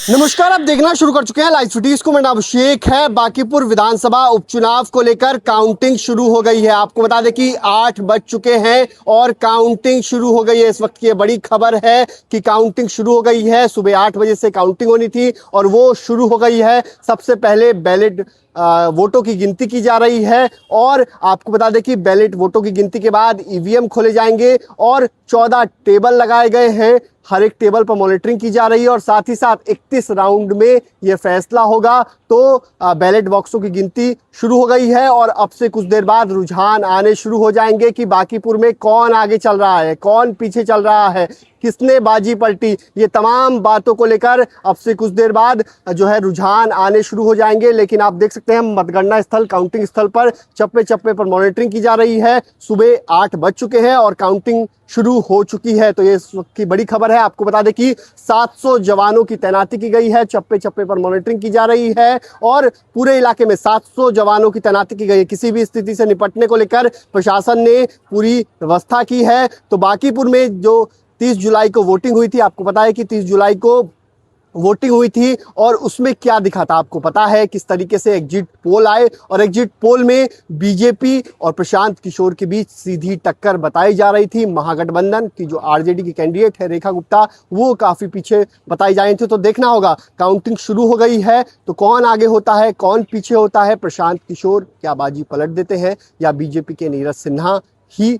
नमस्कार, आप देखना शुरू कर चुके हैं लाइव सिटीज को। मैं अभिषेक है। बांकीपुर विधानसभा उपचुनाव को लेकर काउंटिंग शुरू हो गई है। आपको बता दें कि 8 बज चुके हैं और काउंटिंग शुरू हो गई है। इस वक्त की ये बड़ी खबर है कि काउंटिंग शुरू हो गई है। सुबह 8 बजे से काउंटिंग होनी थी और वो शुरू हो गई है। सबसे पहले बैलेट वोटों की गिनती की जा रही है और आपको बता दें कि बैलेट वोटों की गिनती के बाद ईवीएम खोले जाएंगे और 14 टेबल लगाए गए हैं। हर एक टेबल पर मॉनिटरिंग की जा रही है और साथ ही साथ 31 राउंड में यह फैसला होगा। तो बैलेट बॉक्सों की गिनती शुरू हो गई है और अब से कुछ देर बाद रुझान आने शुरू हो जाएंगे कि बांकीपुर में कौन आगे चल रहा है, कौन पीछे चल रहा है, किसने बाजी पलटी। ये तमाम बातों को लेकर अब से कुछ देर बाद जो है रुझान आने शुरू हो जाएंगे। लेकिन आप देख सकते हैं मतगणना स्थल, काउंटिंग स्थल पर चप्पे चप्पे पर मॉनिटरिंग की जा रही है। सुबह 8 बज चुके हैं और काउंटिंग शुरू हो चुकी है। तो ये इस वक्त की बड़ी खबर है। आपको बता दें कि 700 जवानों की तैनाती की गई है। चप्पे चप्पे पर मॉनिटरिंग की जा रही है और पूरे इलाके में 700 जवानों की तैनाती की गई है। किसी भी स्थिति से निपटने को लेकर प्रशासन ने पूरी व्यवस्था की है। तो बांकीपुर में जो 30 जुलाई को वोटिंग हुई थी, आपको पता है कि 30 जुलाई को वोटिंग हुई थी और उसमें क्या दिखा था, आपको पता है किस तरीके से एग्जिट पोल आए और एग्जिट पोल में बीजेपी और प्रशांत किशोर के बीच सीधी टक्कर बताई जा रही थी। महागठबंधन की जो आरजेडी की कैंडिडेट है रेखा गुप्ता, वो काफी पीछे बताई जा रही थी। तो देखना होगा, काउंटिंग शुरू हो गई है तो कौन आगे होता है, कौन पीछे होता है। प्रशांत किशोर क्या बाजी पलट देते हैं या बीजेपी के नीरज सिन्हा ही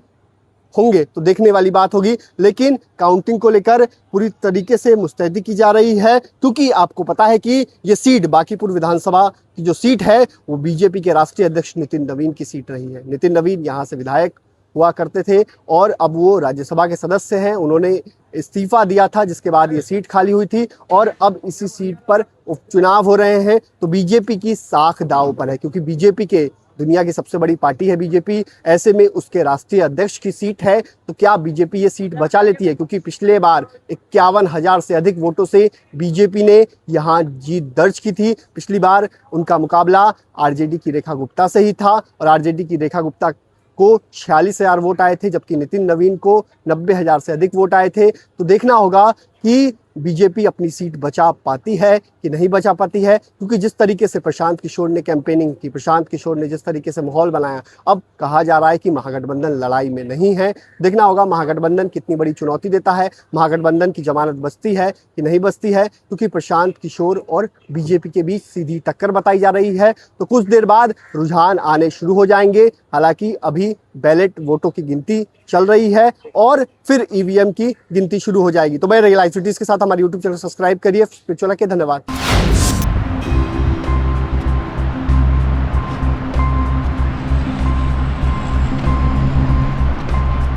होंगे, तो देखने वाली बात होगी। लेकिन काउंटिंग को लेकर पूरी तरीके से मुस्तैदी की जा रही है क्योंकि आपको पता है कि ये सीट, बांकीपुर विधानसभा की जो सीट है, वो बीजेपी के राष्ट्रीय अध्यक्ष नितिन नवीन की सीट रही है। नितिन नवीन यहाँ से विधायक हुआ करते थे और अब वो राज्यसभा के सदस्य हैं। उन्होंने इस्तीफा दिया था जिसके बाद ये सीट खाली हुई थी और अब इसी सीट पर उपचुनाव हो रहे हैं। तो बीजेपी की साख दांव पर है क्योंकि बीजेपी के दुनिया की सबसे बड़ी पार्टी है बीजेपी। ऐसे में उसके राष्ट्रीय अध्यक्ष की सीट है तो क्या बीजेपी ये सीट बचा लेती है, क्योंकि पिछले बार 51,000 से अधिक वोटों से बीजेपी ने यहाँ जीत दर्ज की थी। पिछली बार उनका मुकाबला आरजेडी की रेखा गुप्ता से ही था और आरजेडी की रेखा गुप्ता को 46,000 वोट आए थे जबकि नितिन नवीन को 90,000 से अधिक वोट आए थे। तो देखना होगा कि बीजेपी अपनी सीट बचा पाती है कि नहीं बचा पाती है, क्योंकि जिस तरीके से प्रशांत किशोर ने कैंपेनिंग की, प्रशांत किशोर ने जिस तरीके से माहौल बनाया, अब कहा जा रहा है कि महागठबंधन लड़ाई में नहीं है। देखना होगा महागठबंधन कितनी बड़ी चुनौती देता है, महागठबंधन की जमानत बचती है कि नहीं बचती है, क्योंकि प्रशांत किशोर और बीजेपी के बीच सीधी टक्कर बताई जा रही है। तो कुछ देर बाद रुझान आने शुरू हो जाएंगे। हालांकि अभी बैलेट वोटों की गिनती चल रही है और फिर ईवीएम की गिनती शुरू हो जाएगी। तो मैं लाइव सिटीज के साथ हमारे यूट्यूब चैनल सब्सक्राइब करिए। धन्यवाद।